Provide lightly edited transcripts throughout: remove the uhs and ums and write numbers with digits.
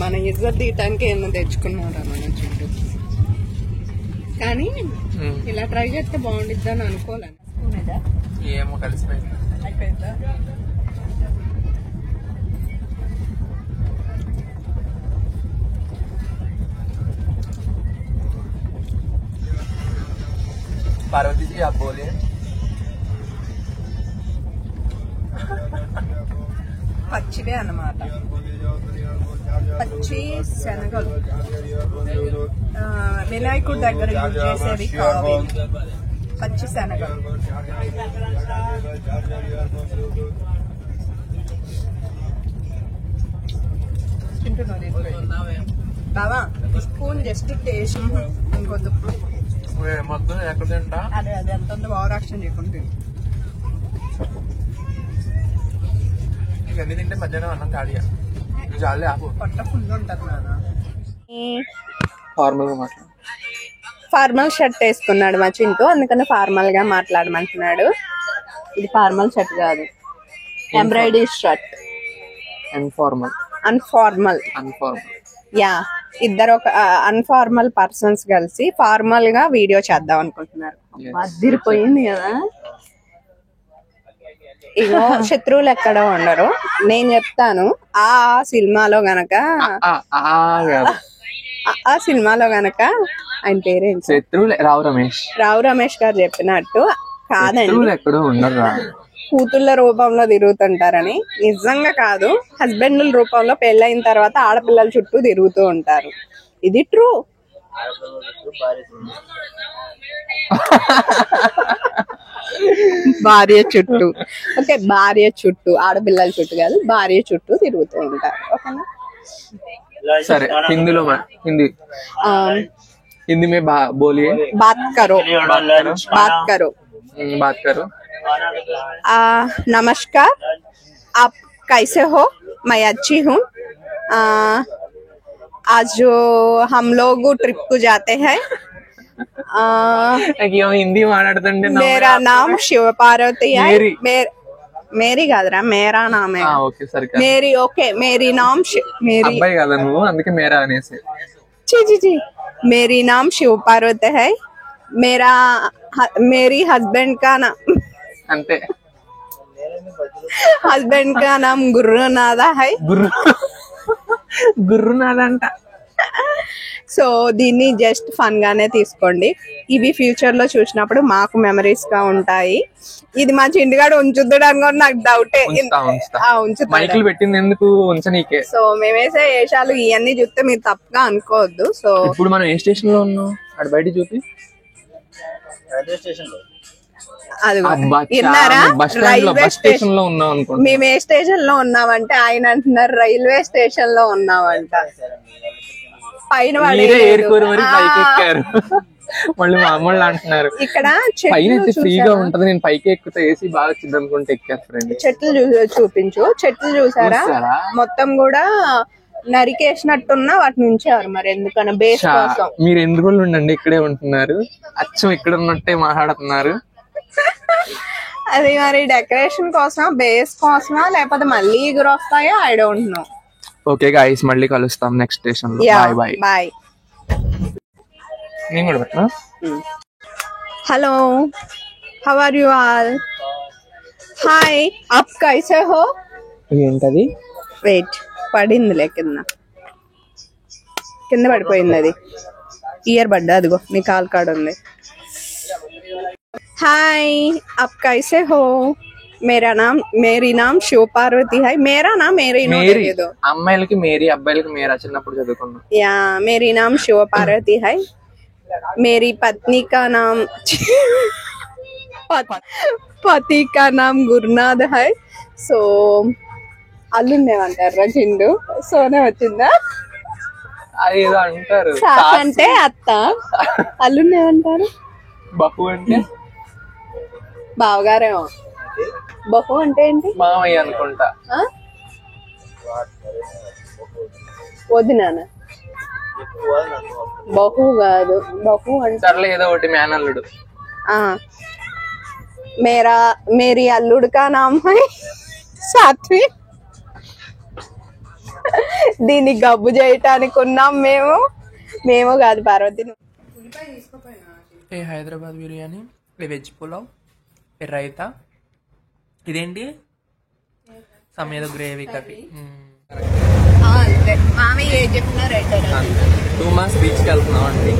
మన ఇజ్జత్ తీయటానికి ఏమో తెచ్చుకున్నారా మన చుట్టూ. కానీ ఇలా ట్రై చేస్తే బాగుండిద్ది అని అనుకోలేను. ఏమో కలిసిపోయింది. అయిపోయిందా? पार्वती जी आप बोले పచ్చివే అన్నమాట, పచ్చి శనగలు. వినాయకుడి దగ్గర యూజ్ చేసేవి కావు, పచ్చి శనగలు. బావా స్పూన్ జస్ట్ టేస్ట్ ఇంకొద్దు. మొత్తం ఎక్కడ తింటా అదే అదే ఎంత ఓవరాక్షన్ చేయకుండా ఇవన్నీ తింటే మధ్యాహ్నం అన్నం ఖాళీగా చాలే ఆపు. పొట్ట ఫుల్ ఉంటుంది నాన్న. ఫార్మల్ షర్ట్ వేసుకున్నాడు మా చింటూ, అందుకని ఫార్మల్ గా మాట్లాడమంటున్నాడు. ఇది ఫార్మల్ షర్ట్ కాదు, ఎంబ్రాయిడరీ షర్ట్. అన్ఫార్మల్ యా. ఇద్దరు ఒక అన్ఫార్మల్ పర్సన్స్ కలిసి ఫార్మల్ గా వీడియో చేద్దాం అనుకుంటున్నారు. అదిరిపోయింది కదా. ఇగో శత్రువులు ఎక్కడో ఉండరు, నేను చెప్తాను. ఆ సినిమాలో గనక ఆ సినిమాలో గనక ఆయన పేరేంటి, శత్రువులు రావు రమేష్ గారు చెప్పినట్టు కాదండి, ఎక్కడో ఉండరు, కూతుళ్ళ రూపంలో తిరుగుతుంటారని. నిజంగా కాదు, హస్బెండ్ల రూపంలో పెళ్ళైన తర్వాత ఆడపిల్లల చుట్టూ తిరుగుతూ ఉంటారు. ఇది ట్రూ. భార్య చుట్టూ, ఓకే, భార్య చుట్టూ, ఆడపిల్లల చుట్టూ కాదు, భార్య చుట్టూ తిరుగుతూ ఉంటారు. ఓకేనా? సరే, హిందీలో हिंदी में बोलिए. बात करो. नमस्कार, आप कैसे हो? मैं अच्छी हूँ. आज जो हम लोग ट्रिप को जाते हैं, हिंदी माట్లాడుతుంటే मेरा नाम शिव पार्वती है. मेरी కాదురా, मेरा नाम है. ఓకే సరే. मेरी नाम मेरी అబ్బాయి కదా నువ్వు, అందుకే మేరా అనేసి. जी मेरी नाम शिव पार्वती है. मेरी हस्बैंड का नाम अंते हस्बैंड का नाम गुरुनादा है. గుర్రునాథ అంట. సో దీన్ని జస్ట్ ఫన్ గానే తీసుకోండి. ఇవి ఫ్యూచర్ లో చూసినప్పుడు మాకు మెమరీస్ గా ఉంటాయి. ఇది మా చింటిగాడు ఉంచుతాడు అనుకోని నాకు డౌటే. మైకులు పెట్టింది ఎందుకు ఉంచనీకే. సో మేమేసే వేషాలు ఇవన్నీ చూస్తే మీరు తప్పుగా అనుకోవద్దు. సో ఇప్పుడు మనం ఏ స్టేషన్ లో ఉన్నాం, అటు బయట చూపి. అది విన్నారా, రైల్వే స్టేషన్ లో ఉన్నాం అనుకోండి. మేము ఏ స్టేషన్ లో ఉన్నామంటే ఆయన అంటున్నారు రైల్వే స్టేషన్ లో ఉన్నామంట. పైన ఎక్కారు మళ్ళీ మా అమ్మళ్ళు అంటున్నారు ఇక్కడ పైన ఫ్రీగా ఉంటది, నేను పైకి ఎక్కుతా ఏసీ బాగా చిన్ననుకుంటే ఎక్కారు ఫ్రెండ్. చెట్లు చూపించు. చెట్లు చూసారా, మొత్తం కూడా నరికేసినట్టున్నా వాటి నుంచారు. మరి ఎందుకన్నా బేస్ కోసం. మీరు ఎందుకు ఉండండి, ఇక్కడే ఉంటున్నారు, అచ్చం ఇక్కడ ఉన్నట్టే మాట్లాడుతున్నారు. అది మరి డెకరేషన్ కోసమా, బేస్ కోసమా, లేకపోతే మళ్ళీ ఎగురు వస్తాయో I don't know. Okay guys, మళ్ళీ కలుస్తాం నెక్స్ట్ స్టేషన్ లో. Bye bye. నేను కూడా పెట్టనా. Hello, how are you all? Hi, आप कैसे हो? ఏంటది? వెయిట్, పడిందిలే కింద పడిపోయింది. అది ఇయర్ బడ్, అదిగో నీ కాల్ కాడ ఉంది. हाय, आप कैसे हो? मेरी नाम शिव पार्वती है. मेरा नाम मेरी తెలియదు. అమ్మాయిలకి మేరీ, అబ్బాయిలకి మేరా చిన్నప్పుడు చదువుకున్నాం. या मेरी नाम शिव पार्वती है. मेरी पत्नी का नाम पति का नाम गुरुनाथ है. సో అల్లుండేమంటారు చిండు. సోనే వచ్చిందా? అది ఏదో అంటారు. సాస్ అంటే అత్త, అల్లుండేమంటారు. బహు అంటే బావగారేమో. బహు అంటే ఏంటి? మామయ్య అనుకుంటా. వదినానా? బహు కాదు, బహు అంటే సర్లే ఏదో ఒకటి మేనల్లుడు. मेरी अल्लुड़ का नाम है सात्विक. దీన్ని గబ్బు చేయటానికి ఉన్నాం మేము కాదు పార్వతి. ఏ హైదరాబాద్ బిర్యానీ, వెజ్ పులావ్, రైతా, ఇదేంటి సమేద గ్రేవీ కర్రీ. అంతే మామయ్య ఏం చెప్పినా రైట్. 2 మాస్ బీచ్కి వెళ్తున్నాం అండి.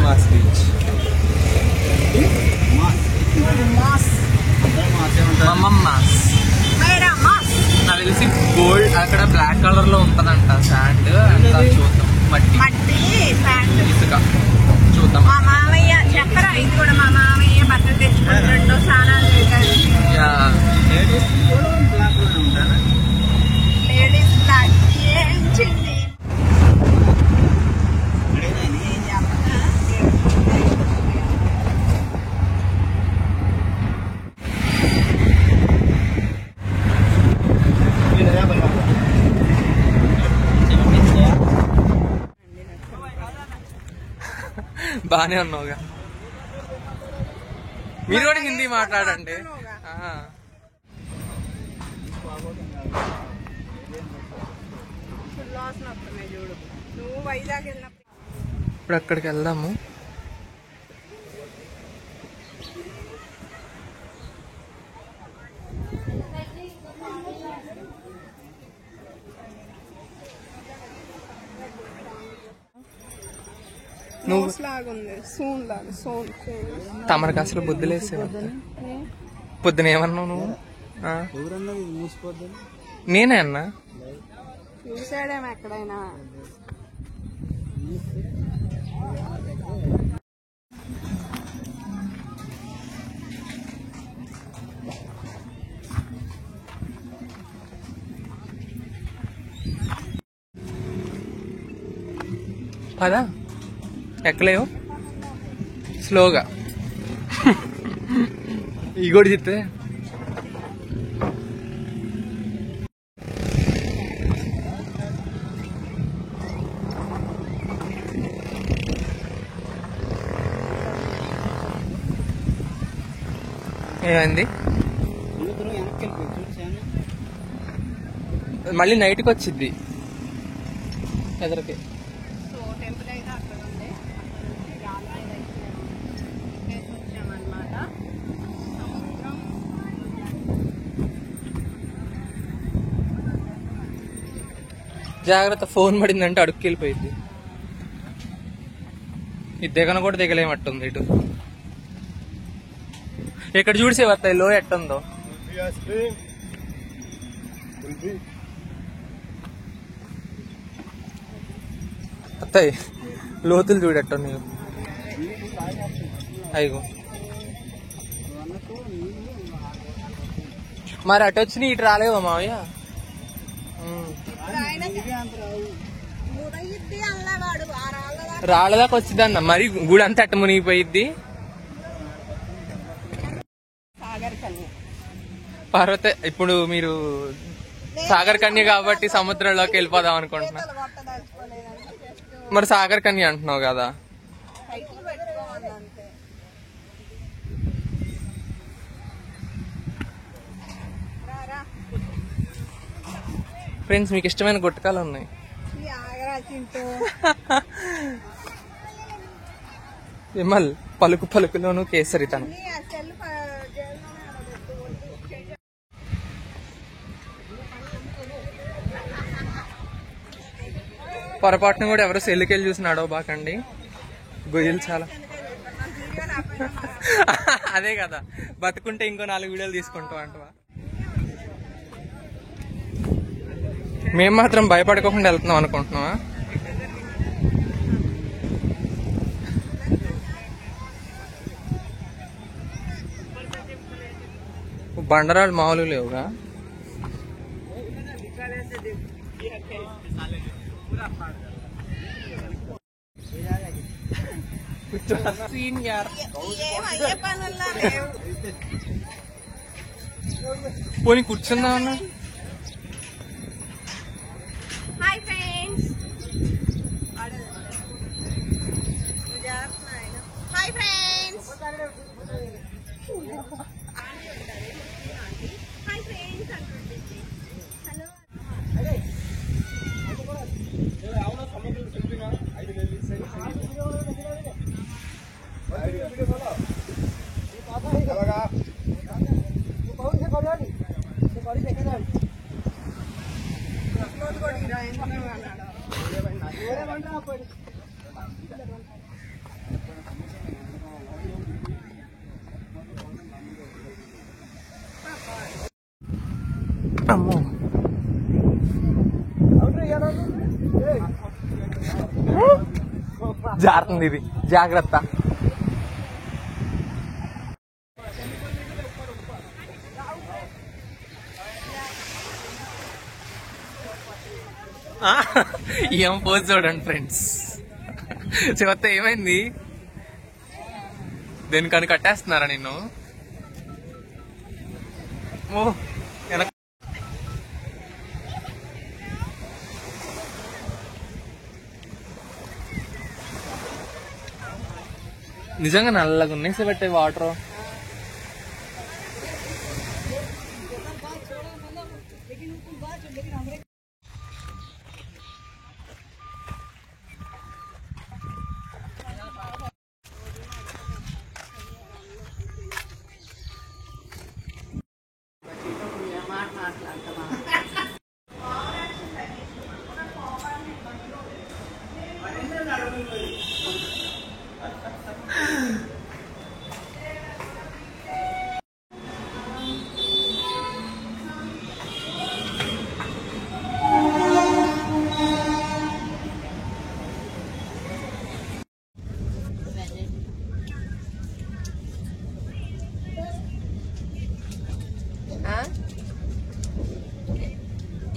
Mass beach. నాకు తెలిసి గోల్డ్ అక్కడ బ్లాక్ కలర్ లో ఉంటదంట శాండ్. చూద్దాం. మట్టి ఇసుక చూద్దాం. మా మామయ్య చెప్పరా, ఇది కూడా మా మామయ్య బట్టలు తెచ్చుకుంటాడు, స్నానాలు లేడీస్ బ్లాక్ ఏంచింది. బానే ఉన్నావుగా. మీరు కూడా హిందీ మాట్లాడండి. ఇప్పుడు అక్కడికి వెళ్దాము. నువ్వు తమరికి అసలు బుద్ధులేసే పొద్దున ఏమన్నావు నువ్వు? నేనే అన్నా. చూసాడేమో ఎక్కడైనా. పదా ఎక్కలేవు స్లోగా. ఈ కూడా చెప్తే ఏమైంది? మళ్ళీ నైట్కి వచ్చిద్ది ఎదరికి. జాగ్రత్త, ఫోన్ పడిందంటే అడుక్కి వెళ్ళిపోయింది. ఇది దిగన కూడా దిగలేమట్టుంది. ఇటు ఇక్కడ చూడిసే వస్తాయి లో ఎట్టుందో. వస్తాయి లోతులు చూడట్టు నీవు. అయ్యో మరి అటు వచ్చి ఇటు రాలేవా మావయ్య? రాళ్ళదాకా వచ్చిందన్న. మరి గుడి అంతా అట్ట మునిగిపోయిద్ది. పార్వతి ఇప్పుడు మీరు సాగర్ కన్య కాబట్టి సముద్రంలోకి వెళ్ళిపోదాం అనుకుంటున్నా. మరి సాగర్ కన్య అంటున్నావు కదా. ఫ్రెండ్స్ మీకు ఇష్టమైన గుట్టకాలు ఉన్నాయి. విమల్ పలుకు పలుకులోను కేసరితనం. పొరపాటును కూడా ఎవరో సెల్లుకెళ్ళి చూసి నడవబాకండి. గొయ్యలు చాలా. అదే కదా, బతుకుంటే ఇంకో 4 వీడియోలు తీసుకుంటాం అంటవా. మేము మాత్రం భయపడుకోకుండా వెళ్తున్నాం అనుకుంటున్నావా? బండరాలు మామూలు లేవుగా. పోనీ కూర్చుందామన్నా. Hi friends. Hi friends. Hi friends అంటుంది. సాయంత్రం అన్నాడు. అమ్మో జారుతుంది ఇది, జాగ్రత్త. ఏం పోజ్ చూడండి ఫ్రెండ్స్. చివత్త ఏమైంది? దేనికని కట్టేస్తున్నారా నిన్ను? ఓ వెనక నిజంగా నల్లగా ఉన్నాయి పెట్టే వాటర్.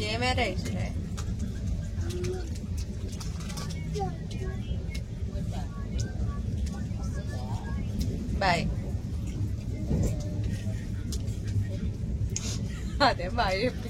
ఏమే రైస్ బాయ్. అదే బాయ్ చెప్పి